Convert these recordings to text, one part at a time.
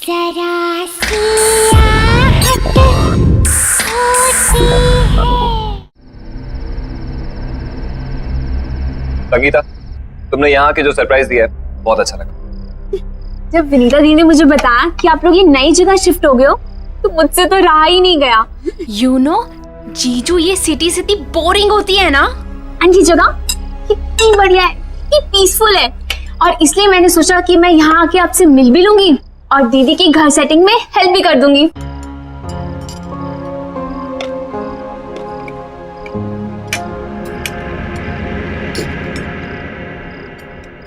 जरा सी आहट होती है। संगीता, तुमने यहाँ के जो सरप्राइज दिया है बहुत अच्छा लगा। जब विनीता दी ने मुझे बताया कि आप लोग ये नई जगह शिफ्ट हो गए हो तो मुझसे तो रहा ही नहीं गया। यू नो जीजू, ये सिटी सिटी बोरिंग होती है ना, एंड ये जगह कितनी बढ़िया है, कितनी पीसफुल है, और इसलिए मैंने सोचा कि मैं यहाँ आके आपसे मिल भी लूंगी और दीदी की घर सेटिंग में हेल्प भी कर दूंगी।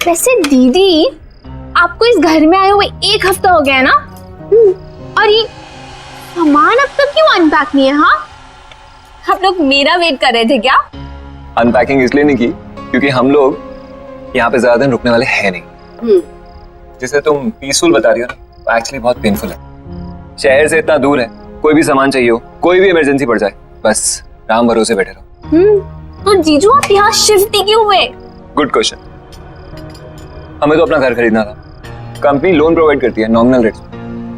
वैसे दीदी, आपको इस घर में आए हुए 1 हफ्ता हो गया है ना? और ये सामान अब तक क्यों अनपैक नहीं है? हाँ, आप लोग मेरा वेट कर रहे थे क्या? अनपैकिंग इसलिए नहीं की क्योंकि हम लोग यहाँ पे ज्यादा दिन रुकने वाले हैं नहीं। जिसे तुम पीसफुल बता रही हो ना, वो एक्चुअली बहुत पेनफुल है। शहर से इतना दूर है, कोई भी सामान चाहिए हो, कोई भी इमरजेंसी पड़ जाए, बस राम भरोसे बैठे रहो। तो जीजू, आप यहाँ शिफ्ट ही क्यों हुए? Good question. हमें तो अपना घर खरीदना था। कंपनी लोन प्रोवाइड करती है नॉमिनल रेट।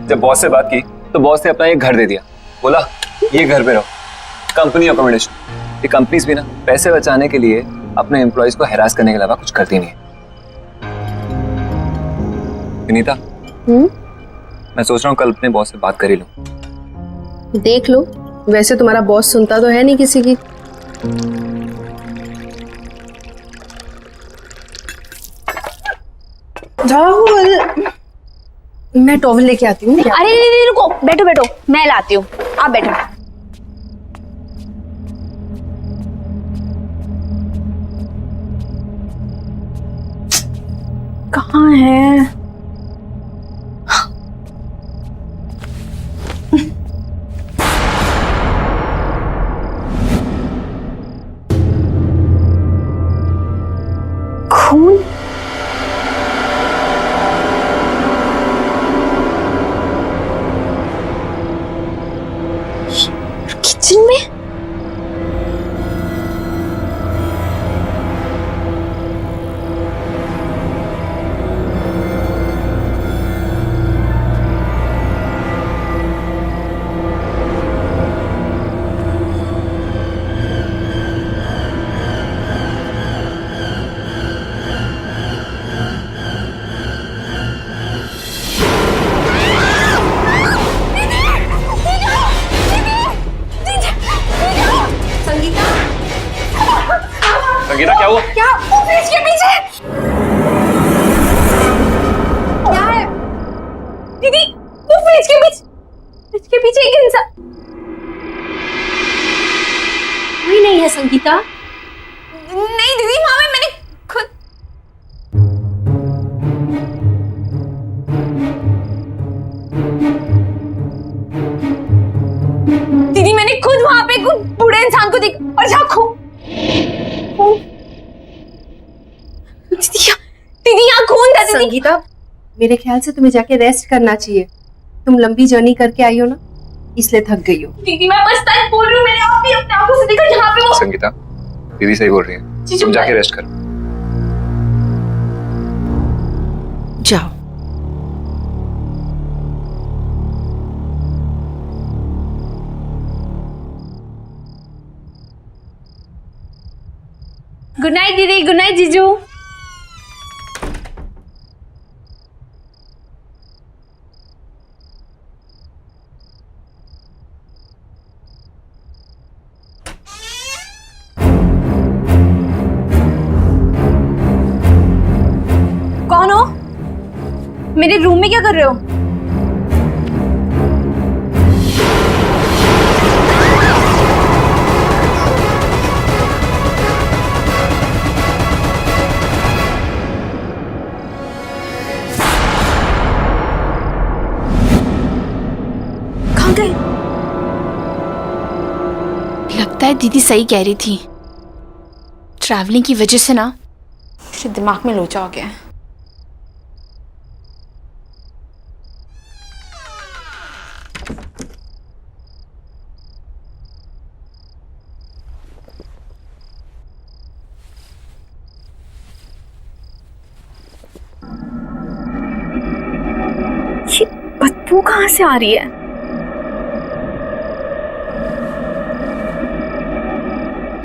जब बॉस से बात की तो बॉस ने अपना एक घर दे दिया, बोला ये घर पे रहो, कंपनी अकोमोडेशन। ये कंपनीज भी ना पैसे बचाने के लिए अपने एम्प्लॉयज को हैरास करने के अलावा कुछ करती नहीं है। विनीता, मैं सोच रहा हूँ कल अपने बॉस से बात कर ही लूं। देख लो, वैसे तुम्हारा बॉस सुनता तो है नहीं किसी की। राहुल, मैं टॉवल लेके आती हूँ। अरे नहीं, रुको, बैठो बैठो, मैं लाती हूँ, आप बैठो। कहाँ है? खून? किचन में? संगीता, क्या हुआ? क्या? वो फ्रिज के पीछे क्या है? दीदी, वो फ्रिज के पीछे एक इंसान। कोई नहीं है संगीता। नहीं दीदी, वहां में मैंने खुद दीदी, मैंने खुद वहां पे कुछ बूढ़े इंसान को देखा और जहाँ दीदी यहाँ खून था। दीदी, संगीता, मेरे ख्याल से तुम्हें जाके रेस्ट करना चाहिए। तुम लंबी जर्नी करके आई हो ना, इसलिए थक गई हो। दीदी मैं बस सच बोल रही हूँ, मैंने आप भी अपने आंखों से देखा जहाँ पे वो। संगीता, दीदी सही बोल रही है, तुम जाके रेस्ट करो। जाओ। गुड नाइट दीदी, गुड नाइट जीजू। कौन हो? मेरे रूम में क्या कर रहे हो? कहाँ गए? लगता है दीदी सही कह रही थी। ट्रैवलिंग की वजह से ना मेरे दिमाग में लोचा हो गया है। बदबू कहाँ से आ रही है?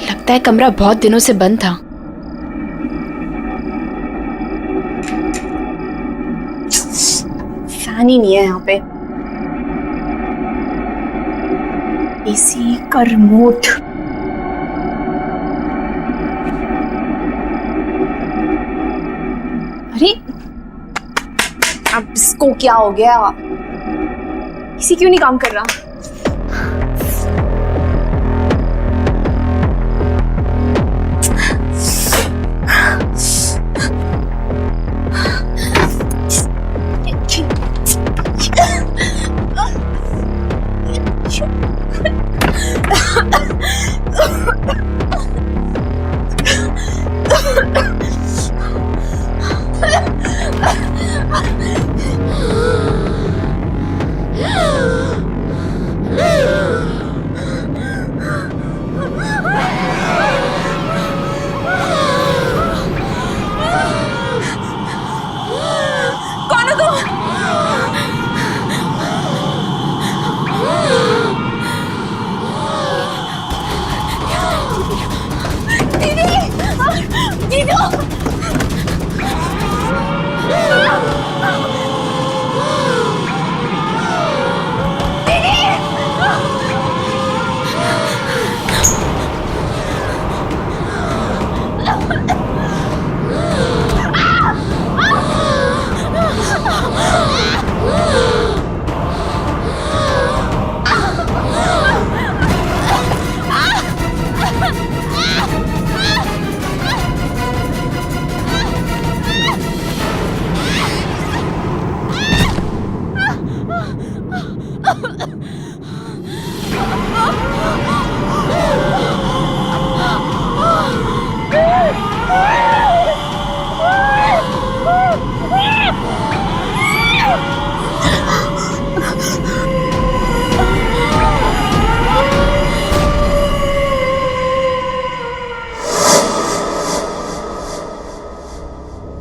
लगता है कमरा बहुत दिनों से बंद था। फैन ही नहीं है यहाँ पे। एसी का रिमोट। अरे अब इसको क्या हो गया? एसी क्यों नहीं काम कर रहा?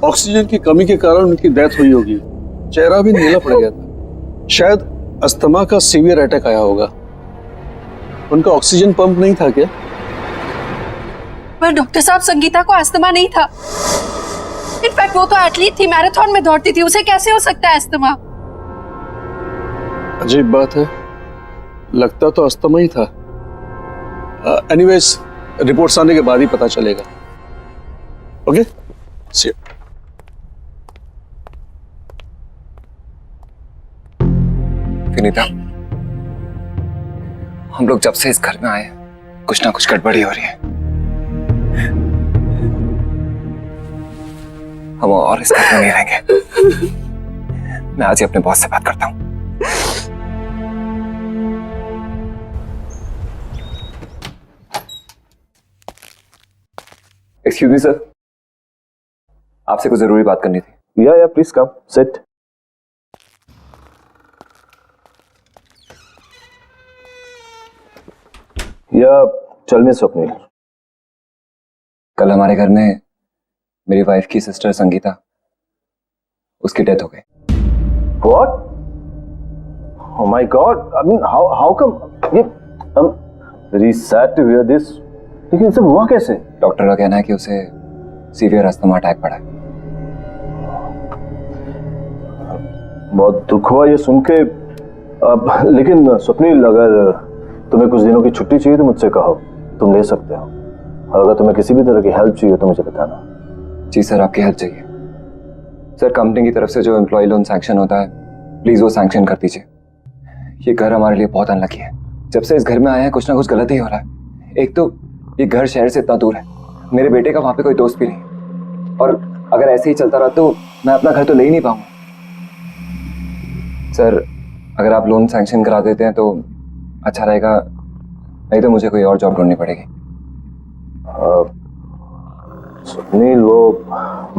ऑक्सीजन की कमी के कारण उनकी डेथ हुई होगी। चेहरा भी नीला पड़ गया था। शायद अस्थमा का सीवियर अटैक आया होगा। उनका ऑक्सीजन पंप नहीं था क्या? पर डॉक्टर साहब, संगीता को अस्थमा नहीं था। इनफैक्ट वो तो एथलीट थी, मैराथन में दौड़ती थी, उसे कैसे हो सकता है अस्थमा? अजीब बात है, लगता तो अस्थमा ही था। एनीवेज, रिपोर्ट्स आने के बाद ही पता चलेगा। Okay, C you. विनीता, हम लोग जब से इस घर में आए कुछ ना कुछ गड़बड़ी हो रही है। हम और इस घर में नहीं रहेंगे। मैं आज ही अपने बॉस से बात करता हूं। एक्सक्यूज मी सर, आपसे कुछ जरूरी बात करनी थी। या प्लीज कम सिट। या चल में स्वप्निल। कल हमारे घर में मेरी वाइफ की सिस्टर संगीता, उसकी डेथ हो गई। What? Oh my God! I mean, how come? ये I'm very sad to hear this. लेकिन सब हुआ कैसे? डॉक्टर का कहना है कि उसे सीवियर अस्थमा अटैक पड़ा है। बहुत दुख हुआ ये सुन के। लेकिन स्वप्निल, अगर तुम्हें कुछ दिनों की छुट्टी चाहिए तो मुझसे कहो, तुम ले सकते हो। और अगर तुम्हें किसी भी तरह की हेल्प चाहिए तो मुझे बताना। जी सर, आपकी हेल्प चाहिए। सर, कंपनी की तरफ से जो एम्प्लॉय लोन सैंक्शन होता है, प्लीज वो सैंक्शन कर दीजिए। ये घर हमारे लिए बहुत अनलकी है। जब से इस घर में आए हैं कुछ ना कुछ गलत ही हो रहा है। एक तो ये घर शहर से इतना दूर है, मेरे बेटे का वहां पे कोई दोस्त भी नहीं, और अगर ऐसे ही चलता रहा तो मैं अपना घर तो ले ही नहीं पाऊंगा। सर, अगर आप लोन सैंक्शन करा देते हैं तो अच्छा रहेगा, नहीं तो मुझे कोई और जॉब ढूंढनी पड़ेगी। सुनील, वो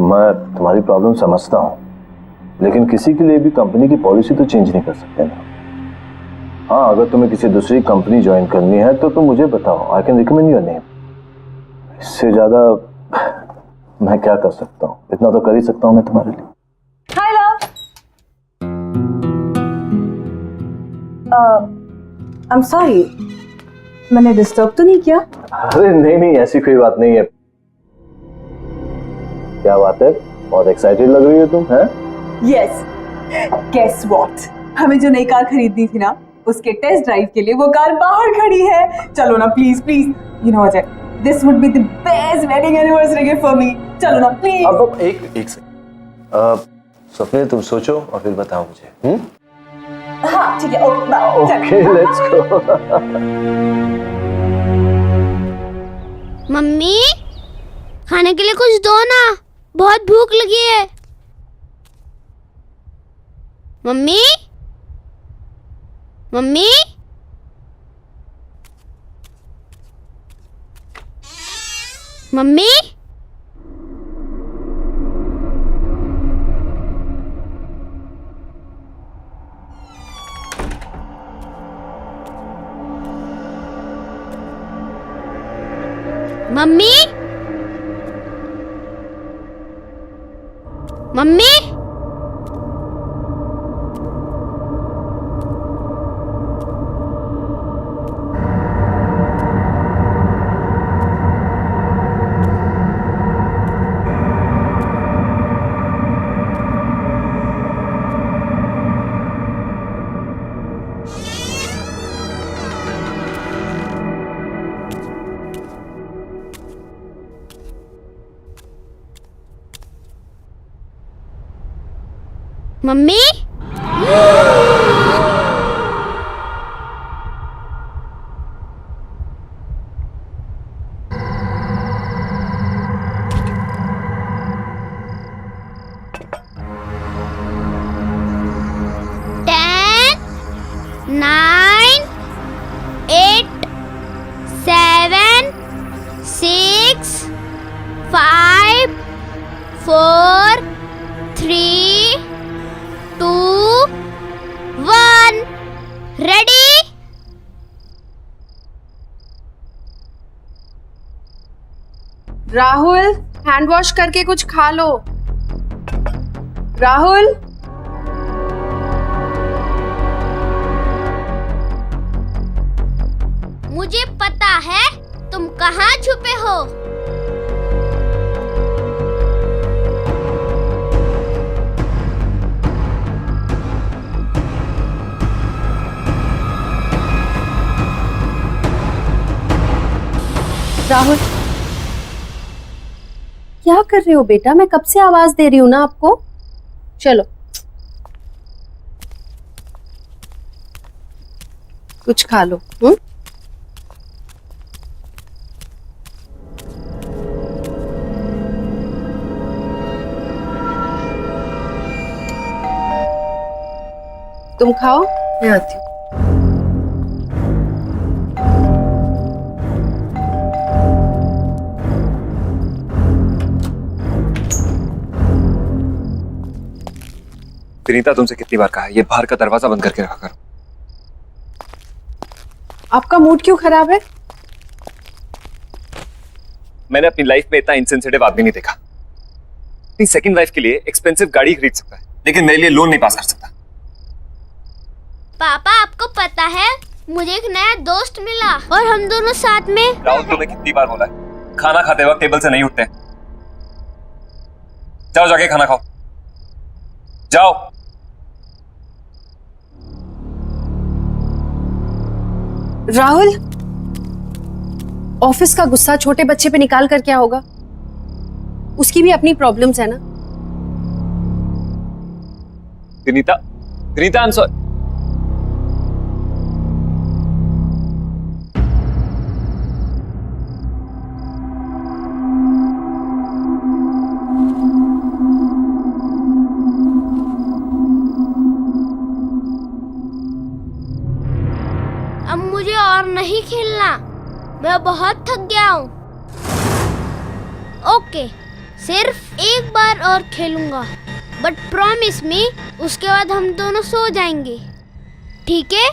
मैं तुम्हारी प्रॉब्लम समझता हूँ, लेकिन किसी के लिए भी कंपनी की पॉलिसी तो चेंज नहीं कर सकते ना। हाँ, अगर तुम्हें किसी दूसरी कंपनी ज्वाइन करनी है तो तुम मुझे बताओ, I can recommend your name. इससे ज्यादा मैं क्या कर सकता हूँ? इतना तो कर ही सकता हूँ मैं तुम्हारे लिए। हाय लव। आई एम सॉरी, मैंने डिस्टर्ब तो नहीं किया? अरे नहीं नहीं, ऐसी कोई बात नहीं है। क्या बात है, बहुत एक्साइटेड लग रही हो तुम, हैं? यस, गेस व्हाट, हमें जो नई कार खरीदनी थी ना, उसके टेस्ट ड्राइव के लिए वो कार बाहर खड़ी है। चलो ना please please, you know Ajay, this would be the best wedding anniversary gift for me. चलो ना प्लीज। अब एक सेकंड, स्वप्निल तुम सोचो और फिर बताओ मुझे। हाँ ठीक है, ओके लेट्स गो। मम्मी, खाने के लिए कुछ दो ना, बहुत भूख लगी है। Mummy, mummy, mummy, mummy, mummy, mummy, 10, 9, 8, 7, 6, 5, 4, 3, 2, 1, ready? Rahul, hand wash करके कुछ खा लो। राहुल, मुझे पता है तुम कहाँ छुपे हो। राहुल, क्या कर रहे हो बेटा? मैं कब से आवाज दे रही हूँ ना आपको। चलो कुछ खा लो। तुम खाओ, मैं आती हूँ। विनीता, तुमसे कितनी बार कहा है ये बाहर का दरवाजा बंद करके रखा करो। आपका मूड क्यों खराब है? मैंने अपनी लाइफ में इतना इनसेंसिटिव आदमी नहीं देखा। अपनी सेकंड वाइफ के लिए एक्सपेंसिव गाड़ी खरीद सकता है, लेकिन मेरे लिए लोन नहीं पास कर सकता। पापा, आपको पता है मुझे एक नया दोस्त मिला और हम दोनों साथ में। राहुल, तुम्हें कितनी बार बोला है खाना खाते वक्त टेबल से नहीं उठते। जाओ जाके खाना खाओ, जाओ। राहुल, ऑफिस का गुस्सा छोटे बच्चे पे निकाल कर क्या होगा? उसकी भी अपनी प्रॉब्लम्स है ना। Vinita, Vinita, I am sorry. अब मुझे और नहीं खेलना, मैं बहुत थक गया हूँ। ओके, सिर्फ एक बार और खेलूंगा, बट प्रॉमिस मी उसके बाद हम दोनों सो जाएंगे, ठीक है?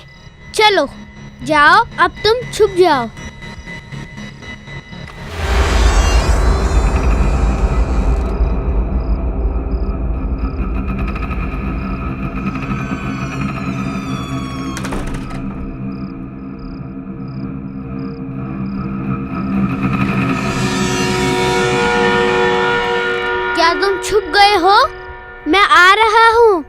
चलो जाओ, अब तुम छुप जाओ। हो, मैं आ रहा हूँ।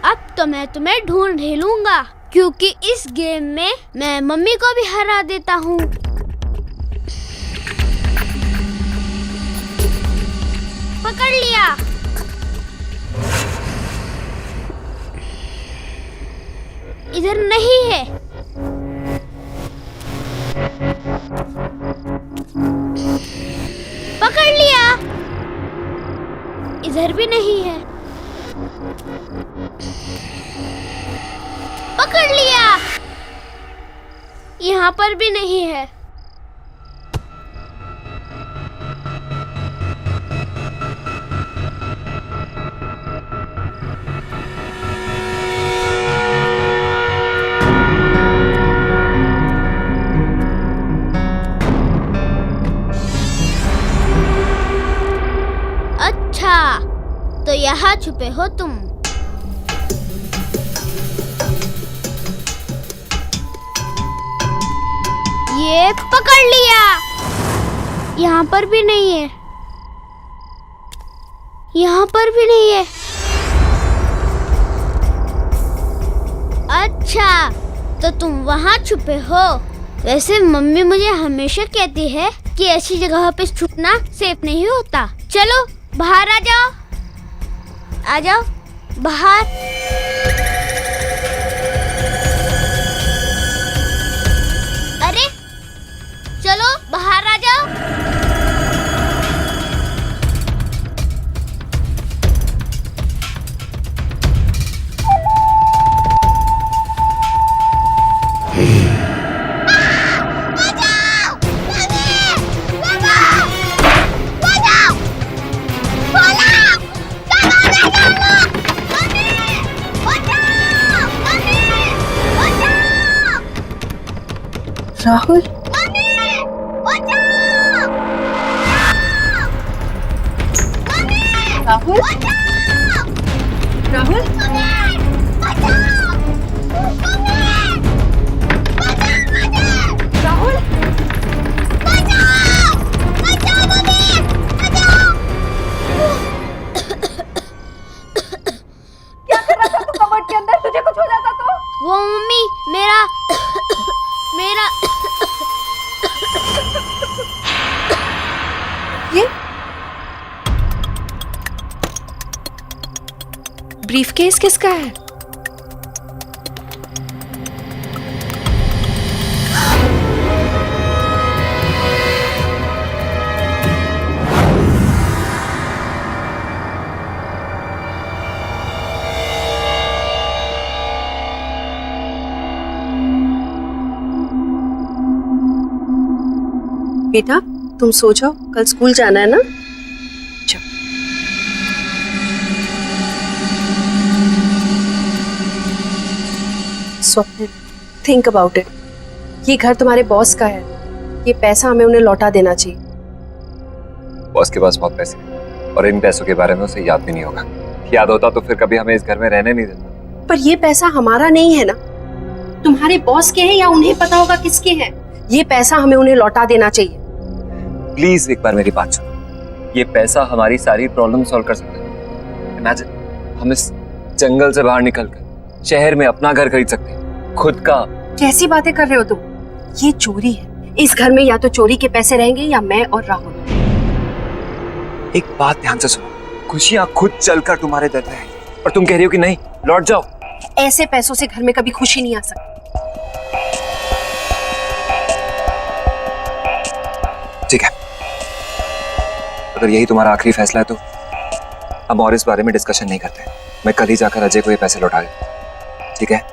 अब तो मैं तुम्हें ढूंढ ही लूंगा, क्योंकि इस गेम में मैं मम्मी को भी हरा देता हूँ। पकड़ लिया। इधर नहीं है। पकड़ लिया। इधर भी नहीं है। पकड़ लिया। यहाँ पर भी नहीं है। अच्छा, तो यहाँ छुपे हो तुम। ये पकड़ लिया। यहाँ पर भी नहीं है। यहाँ पर भी नहीं है। अच्छा, तो तुम वहाँ छुपे हो। वैसे मम्मी मुझे हमेशा कहती है कि ऐसी जगह पे छुपना सेफ नहीं होता। चलो बाहर आ जाओ। आ जाओ बाहर। अरे चलो बाहर आ जाओ। राहुल, राहुल, राहुल, राहुल, क्या कर रहा था तू कबर्ड के अंदर? तुझे कुछ हो जाता तो? वो मम्मी मेरा ये ब्रीफकेस किसका है? बेटा, तुम सो जाओ, कल स्कूल जाना है ना? जाओ। Swapnil, think about it. ये घर तुम्हारे बॉस का है। ये पैसा हमें उन्हें लौटा देना चाहिए। बॉस के पास बहुत पैसे हैं और इन पैसों के बारे में उसे याद भी नहीं होगा। याद होता तो फिर कभी हमें इस घर में रहने नहीं देता। पर ये पैसा हमारा नहीं है ना, तुम्हारे बॉस के हैं या उन्हें पता होगा किसके हैं। ये पैसा हमें उन्हें लौटा देना चाहिए। प्लीज एक बार मेरी बात सुनो। ये पैसा हमारी सारी प्रॉब्लम सॉल्व कर सकता है। इमेजिन, हम इस जंगल से बाहर निकलकर शहर में अपना घर खरीद सकते हैं, खुद का। कैसी बातें कर रहे हो तुम? ये चोरी है। इस घर में या तो चोरी के पैसे रहेंगे या मैं और राहुल। एक बात ध्यान से सुनो, खुशियां खुद चलकर तुम्हारे दर पे आएंगी और तुम कह रही हो कि नहीं, लौट जाओ। ऐसे पैसों से घर में कभी खुशी नहीं आ सकती। ठीक है, अगर यही तुम्हारा आखिरी फैसला है तो हम और इस बारे में डिस्कशन नहीं करते। मैं कल ही जाकर अजय को ये पैसे लौटा दूं, ठीक है?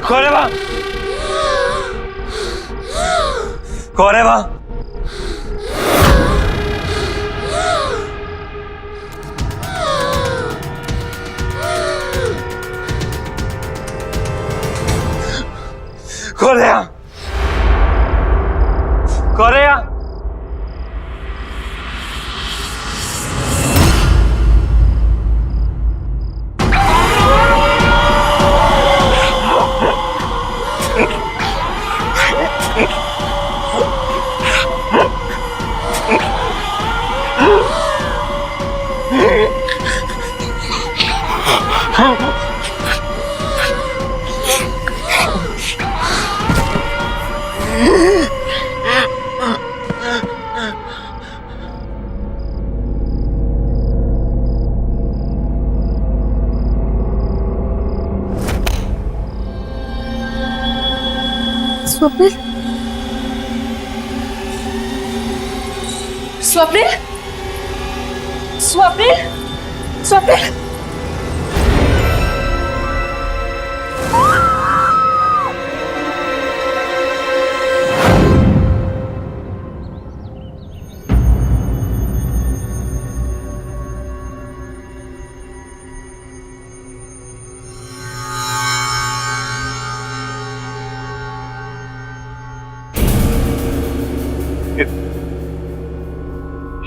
कौन है वहां? कौन है वहां? कौन है यहाँ? कौन है यहाँ? स्वप्निल, स्वप्निल, स्वप्निल, स्वप्निल।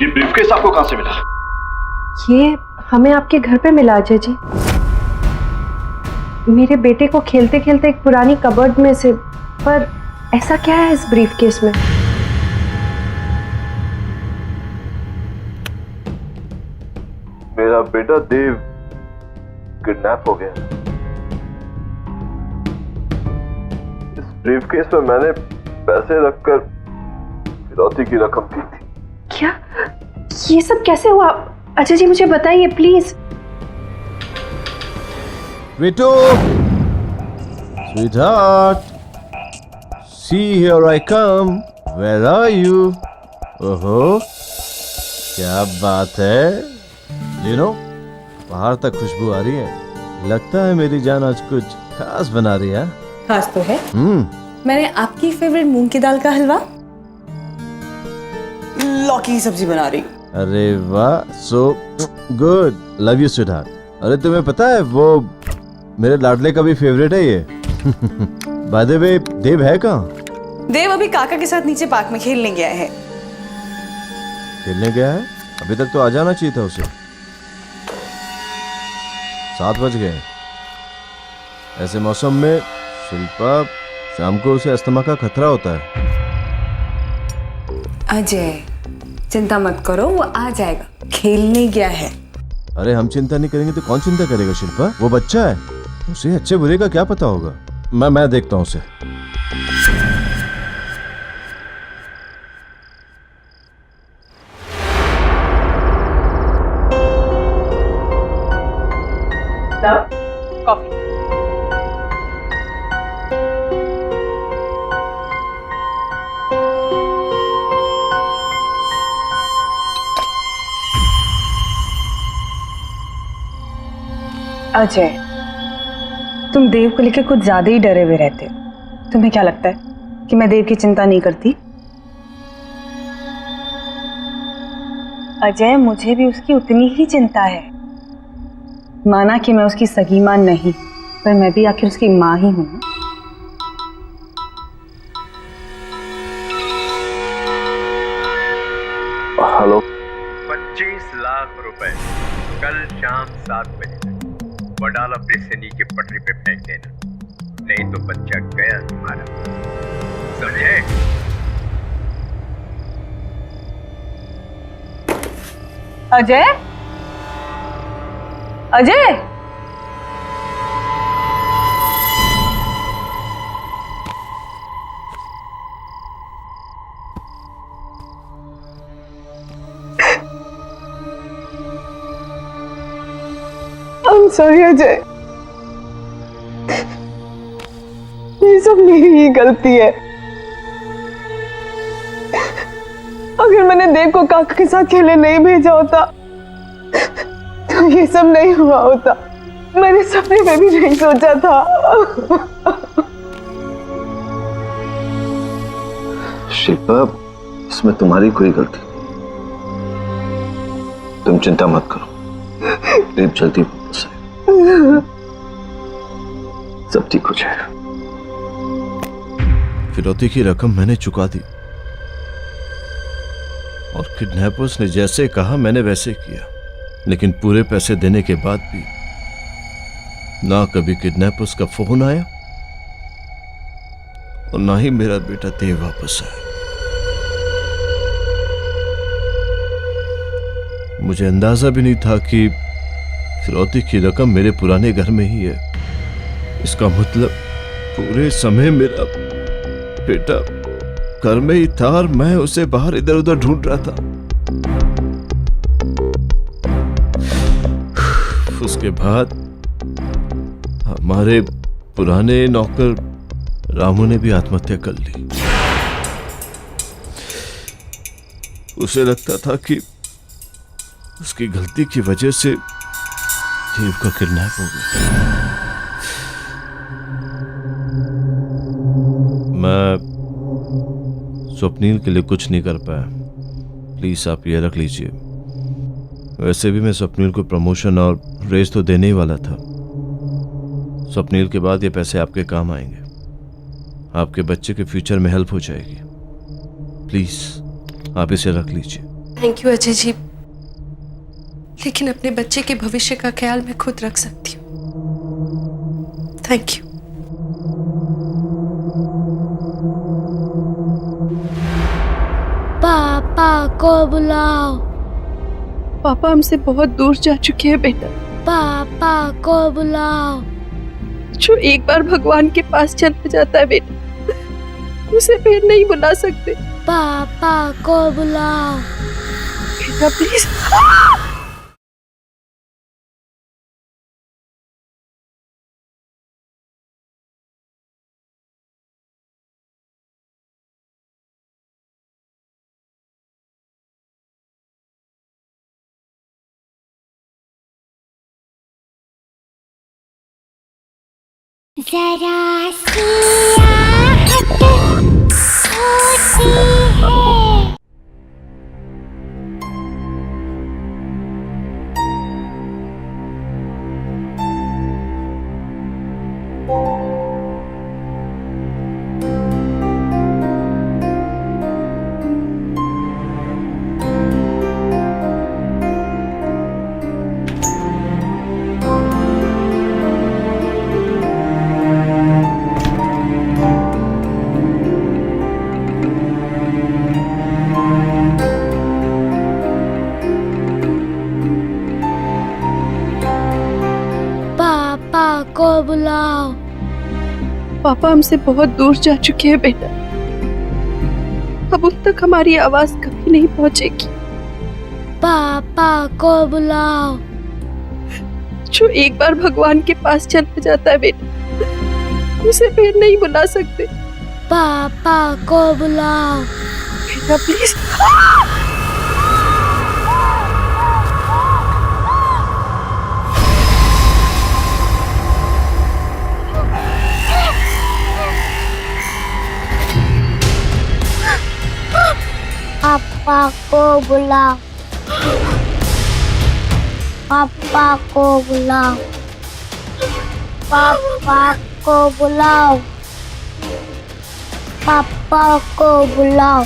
ये ब्रीफकेस आपको कहां से मिला? ये हमें आपके घर पे मिला अजय जी। मेरे बेटे को खेलते खेलते एक पुरानी कबर्ड में से। पर ऐसा क्या है इस ब्रीफकेस में? मेरा बेटा देव किडनैप हो गया। इस ब्रीफकेस में मैंने पैसे रखकर फिरौती की रकम दी थी। क्या? ये सब कैसे हुआ? अजय जी मुझे बताइए please. Vito, sweetheart, see here I come. Where are you? ओहो, क्या बात है? You know, बाहर तक खुशबू आ रही है। लगता है मेरी जान आज कुछ खास बना रही है। खास तो है। मैंने आपकी फेवरेट मूंग की दाल का हलवा, लौकी की सब्जी बना रही हूँ। अरे वाह, so good. Love you, sweetheart. अरे तुम्हें पता है वो मेरे लाडले का भी फेवरेट है ये। By the way, देव है कहाँ? देव अभी काका के साथ नीचे पार्क में खेलने गया है। खेलने गया है? अभी तक तो आ जाना चाहिए था उसे। 7 बज गए। ऐसे मौसम में शिल्पा, शाम को उसे अस्थमा का खतरा होता है। अजय, चिंता मत करो, वो आ जाएगा। खेलने गया है। अरे हम चिंता नहीं करेंगे तो कौन चिंता करेगा शिल्पा? वो बच्चा है, उसे अच्छे बुरे का क्या पता होगा। मैं देखता हूँ उसे। कॉफी। अजय, तुम देव को लेकर कुछ ज्यादा ही डरे हुए रहते हो। तुम्हें क्या लगता है कि मैं देव की चिंता नहीं करती? अजय, मुझे भी उसकी उतनी ही चिंता है। माना कि मैं उसकी सगी मां नहीं, पर मैं भी आखिर उसकी मां ही हूं। हेलो। 25 लाख रुपए कल शाम 7 बजे तक वडाला ब्रिज से नीचे पटरी पे फेंक देना। नहीं तो बच्चा गया तुम्हारा, समझे? अजय, अजय, I'm sorry अजय, ये सब मेरी ही गलती है। अगर मैंने देव को काका के साथ खेलने नहीं भेजा होता तो ये सब नहीं हुआ होता। मैंने सपने में भी नहीं सोचा था। शिल्पा, इसमें तुम्हारी कोई गलती नहीं। तुम चिंता मत करो, देव जल्दी वापस आएगा, सब ठीक हो जाएगा। फिरौती की रकम मैंने चुका दी और किडनैपर्स ने जैसे कहा मैंने वैसे किया, लेकिन पूरे पैसे देने के बाद भी ना कभी किडनैपर्स का फोन आया और ना ही मेरा बेटा देव वापस आया। मुझे अंदाजा भी नहीं था कि फिरौती की रकम मेरे पुराने घर में ही है। इसका मतलब पूरे समय मेरा बेटा घर में ही था और मैं उसे बाहर इधर उधर ढूंढ रहा था। उसके बाद हमारे पुराने नौकर रामू ने भी आत्महत्या कर ली। उसे लगता था कि उसकी गलती की वजह से देव का किडनैप हो गया। मैं स्वप्नील के लिए कुछ नहीं कर पाया, प्लीज आप ये रख लीजिए। वैसे भी मैं स्वप्नील को प्रमोशन और रेस तो देने ही वाला था। स्वप्नील के बाद ये पैसे आपके काम आएंगे, आपके बच्चे के फ्यूचर में हेल्प हो जाएगी। प्लीज आप इसे रख लीजिए। थैंक यू अजय जी, लेकिन अपने बच्चे के भविष्य का ख्याल मैं खुद रख सकती हूँ। Thank you. पापा को बुलाओ। पापा हमसे बहुत दूर जा चुके हैं बेटा। पापा को बुलाओ। जो एक बार भगवान के पास चला जाता है बेटा, उसे फिर नहीं बुला सकते। पापा को बुलाओ। बेटा प्लीज। जरा सी आहट होती है। को बुलाओ। पापा हमसे बहुत दूर जा चुके हैं बेटा, अब उन तक हमारी आवाज कभी नहीं पहुंचेगी। पापा को बुलाओ। जो एक बार भगवान के पास चला जाता है बेटा, उसे फिर नहीं बुला सकते। पापा को बुलाओ। बेटा प्लीज। पापा को बुलाओ। पापा को बुलाओ। पापा को बुलाओ। पापा को बुलाओ।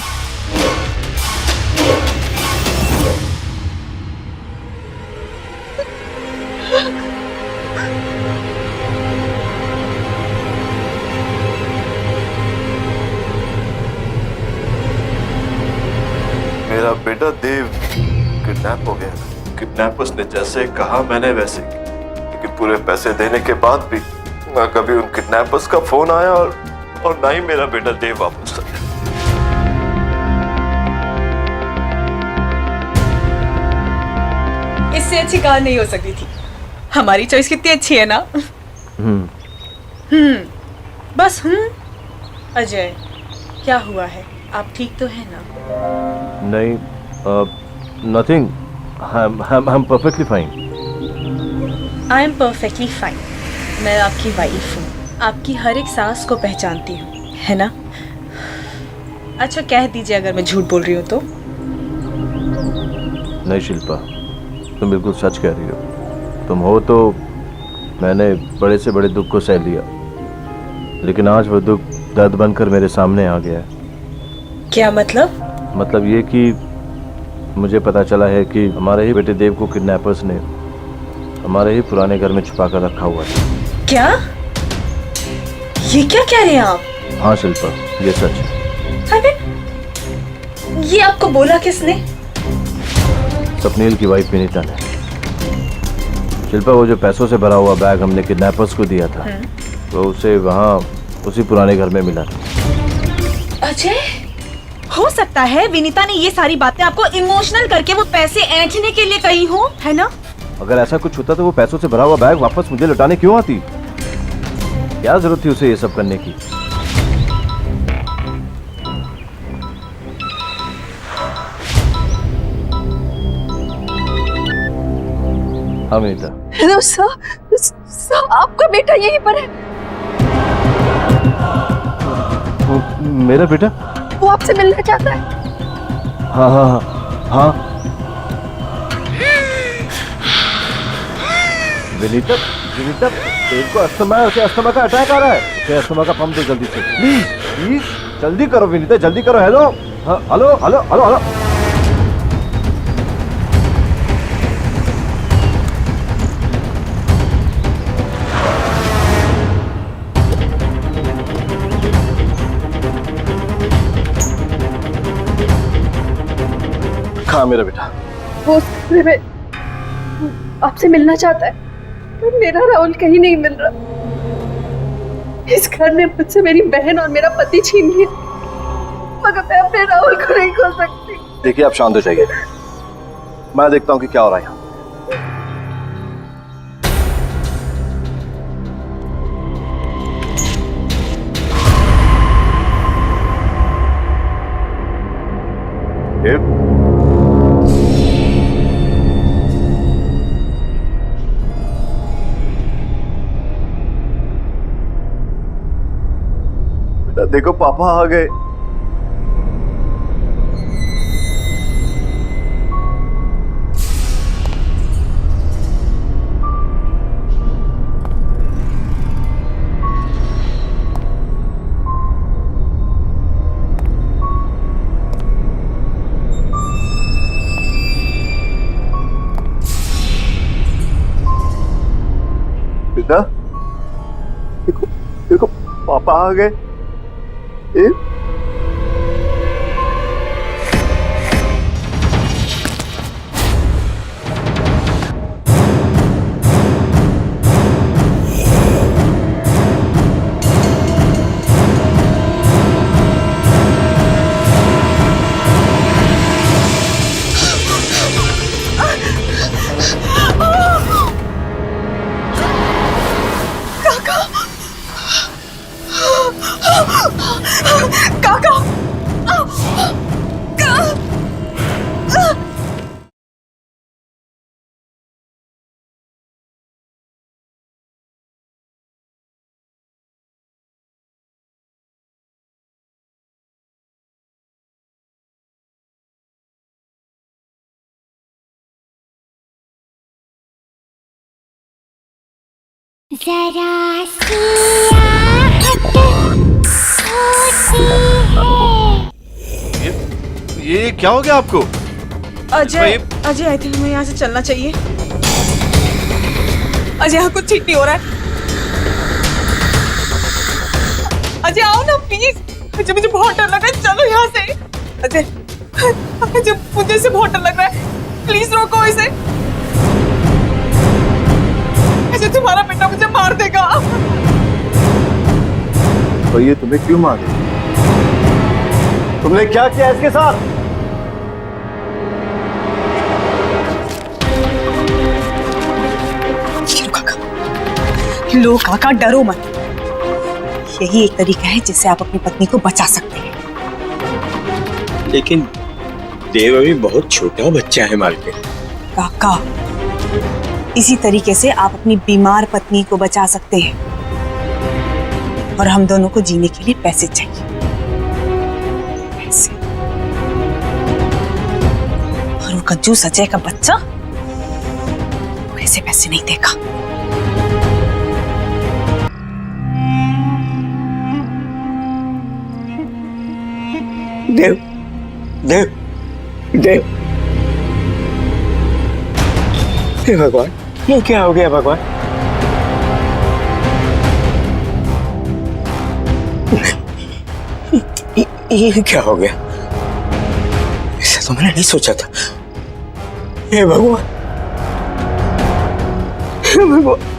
बेटा देव किडनैप हो गया। किडनैपर्स ने जैसे कहा मैंने वैसे, लेकिन पूरे पैसे देने के बाद भी ना कभी उन किडनैपर्स का फोन आया और ना ही मेरा बेटा देव वापस आया। इससे अच्छी कार नहीं हो सकती थी। हमारी चॉइस कितनी अच्छी है ना। बस अजय, क्या हुआ है? आप ठीक तो है ना? नहीं, nothing, I am perfectly fine. I am perfectly fine. मैं आपकी वाइफ हूँ, आपकी हर एक सांस को पहचानती हूँ, है ना? अच्छा कह दीजिए अगर मैं झूठ बोल रही हूँ तो। नहीं शिल्पा, तुम बिल्कुल सच कह रही हो। तुम हो तो मैंने बड़े से बड़े दुख को सह लिया, लेकिन आज वो दुख दर्द बनकर मेरे सामने आ गया है। क्या मतलब? मतलब ये कि मुझे पता चला है कि हमारे ही बेटे देव को किडनैपर्स ने हमारे ही पुराने घर में छुपा कर रखा हुआ है। क्या? ये क्या कह रहे हैं आप? हाँ शिल्पा, ये सच है। अरे ये आपको बोला किसने? स्वप्नील की वाइफ विनीता ने। शिल्पा, वो जो पैसों से भरा हुआ बैग हमने किडनैपर्स को दिया था, तो उसे वहाँ उसी पुराने घर में मिला था। अजय, हो सकता है विनीता ने ये सारी बातें आपको इमोशनल करके वो पैसे ऐंठने के लिए कही हो, है ना? अगर ऐसा कुछ होता तो वो पैसों से भरा हुआ बैग वापस मुझे लौटाने क्यों आती? क्या जरूरत थी उसे ये सब करने की? हाँ विनीता। हेलो सर, आपका बेटा यहीं पर है। मेरा बेटा? वो आपसे मिलना चाहता है। हाँ हाँ हाँ हाँ। विनीता, विनीता, तेरे को अस्थमा का अटैक आ रहा है। उसे अस्थमा का पंप दो जल्दी से, प्लीज प्लीज जल्दी करो विनीता, जल्दी करो। हेलो, हाँ, हेलो हेलो हेलो हेलो। कहाँ मेरा बेटा? वो आपसे मिलना चाहता है, पर मेरा राहुल कहीं नहीं मिल रहा। इस घर ने मुझसे मेरी बहन और मेरा पति छीन लिया, मगर मैं अपने राहुल को नहीं खो सकती। देखिए आप शांत हो जाइए, मैं देखता हूँ कि क्या हो रहा है यहाँ। देखो पापा आ गए। बेटा देखो, देखो पापा आ गए। जरा सी आहट होती है। ये क्या हो गया आपको? अजय, अजय आई थिंक हमें यहाँ से चलना चाहिए। अजय यहाँ कुछ ठीक नहीं हो रहा है। अजय आओ ना प्लीज, मुझे बहुत डर लग रहा है। चलो यहाँ से। अजय मुझे इसे बहुत डर लग रहा है, प्लीज रोको इसे। अजय तुम्हारा बेटा मुझे मार देगा। तो ये तुम्हें क्यों मारे? तुमने क्या किया इसके साथ? लो काका, डरो मत। यही एक तरीका है जिससे आप अपनी पत्नी को बचा सकते हैं। लेकिन देव अभी बहुत छोटा बच्चा है मालकिन। काका, इसी तरीके से आप अपनी बीमार पत्नी को बचा सकते हैं। और हम दोनों को जीने के लिए पैसे चाहिए, पैसे। और वो कंजूस अजय का बच्चा ऐसे पैसे नहीं देगा। देव, देव, देव, हे भगवान, ये क्या हो गया भगवान? ये क्या हो गया? ऐसा तो मैंने नहीं सोचा था। हे भगवान, हे भगवान।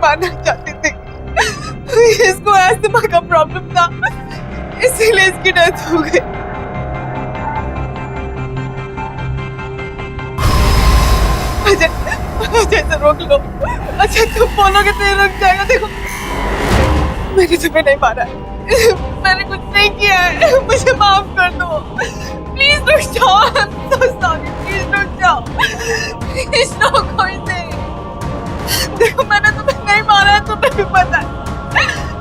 मारना चाहती थी, इसको अस्थमा का प्रॉब्लम था, इसीलिए इसकी डेथ हो गई। अजय से रोक लो। अच्छा तुम बोलोगे तो ये रुक जाएगा। देखो मैंने तुम्हें नहीं मारा है, मैंने कुछ नहीं किया है, मुझे माफ कर दो। प्लीज रुक जाओ, I am so sorry. Please रुक जाओ, प्लीज रोको इसे। देखो मैंने तुम्हें नहीं मारा है, तुम्हें भी पता है।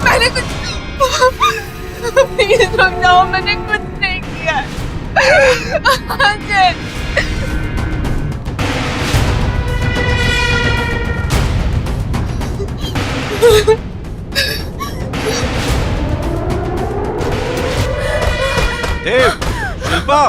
मैंने कुछ प्लीज रुक जाओ, मैंने कुछ नहीं किया है। अजय देव, शिल्पा,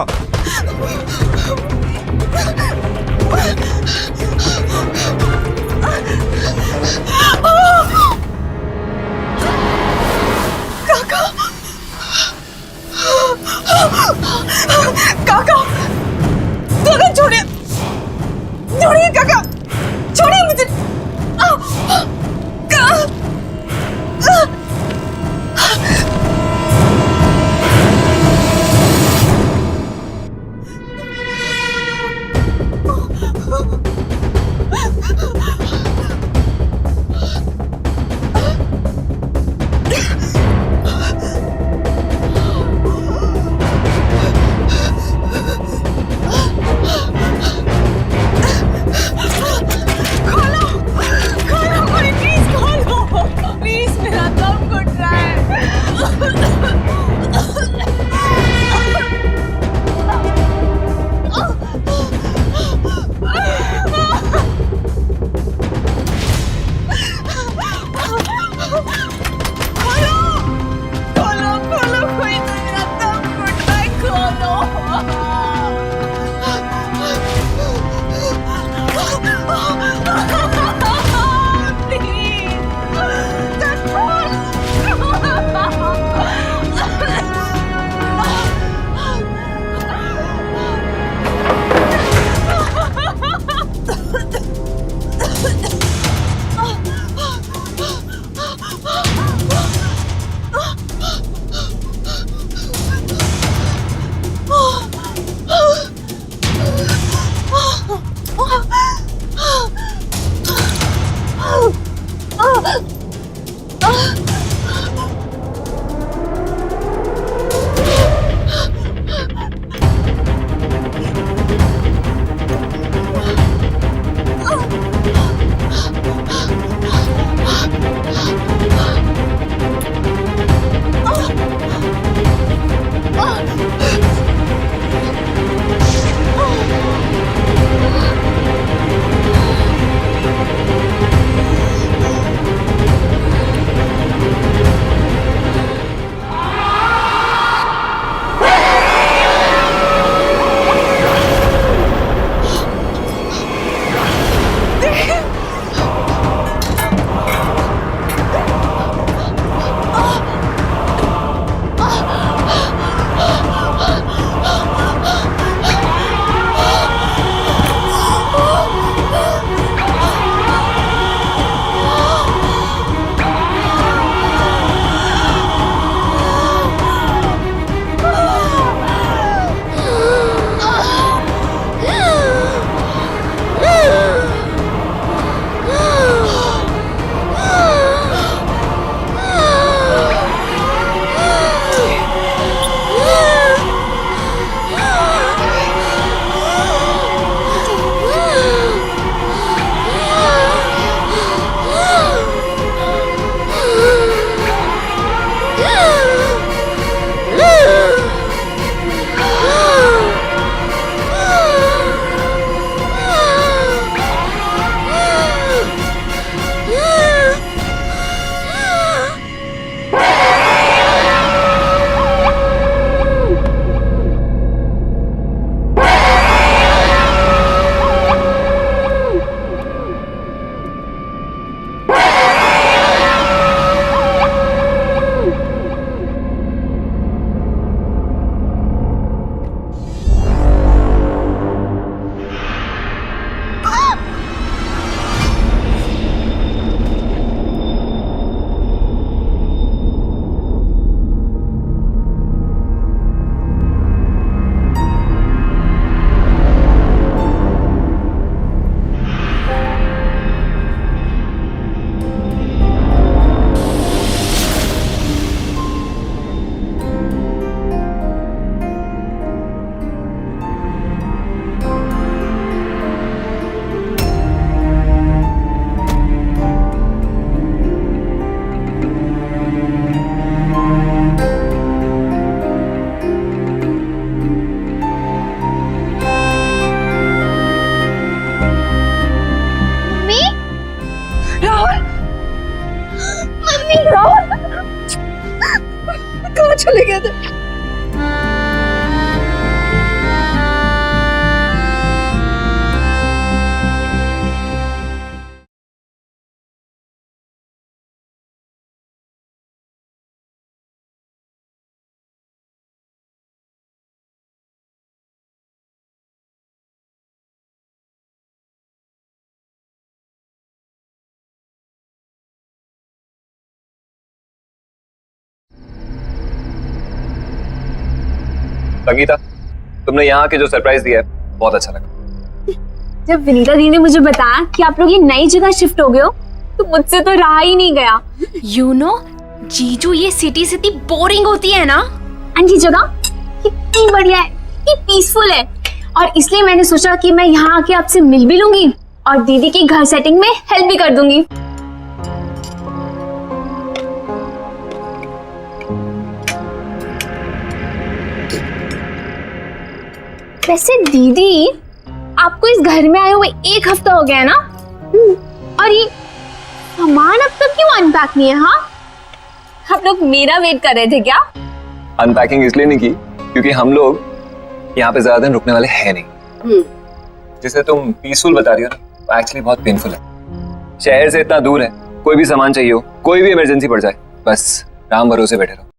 काका, काका छोड़िए, छोड़िए काका, छोड़िए मुझे। चले गए थे। संगीता, तुमने यहाँ के जो सरप्राइज दिया है बहुत अच्छा लगा। जब विनीता दी ने मुझे बताया कि आप लोग ये नई जगह शिफ्ट हो गए हो तो मुझसे तो रहा ही नहीं गया। यू नो जीजू, ये सिटी से इतनी बोरिंग होती है ना, एंड ये जगह कितनी बढ़िया है, कितनी पीसफुल है, और इसलिए मैंने सोचा कि मैं यहाँ आके आपसे मिल भी लूंगी और दीदी की घर सेटिंग में हेल्प भी कर दूंगी। वैसे दीदी, आपको इस घर में आए हुए 1 हफ्ता हो गया है ना? और ये सामान अब तक क्यों अनपैक नहीं है? हाँ, आप लोग मेरा वेट कर रहे थे क्या? अनपैकिंग इसलिए नहीं की क्योंकि हम लोग यहाँ पे ज्यादा दिन रुकने वाले हैं नहीं। जिसे तुम पीसफुल बता रही हो ना, वो एक्चुअली बहुत पेनफुल है। शहर से इतना दूर है, कोई भी सामान चाहिए हो, कोई भी इमरजेंसी पड़ जाए, बस राम भरोसे बैठे रहो।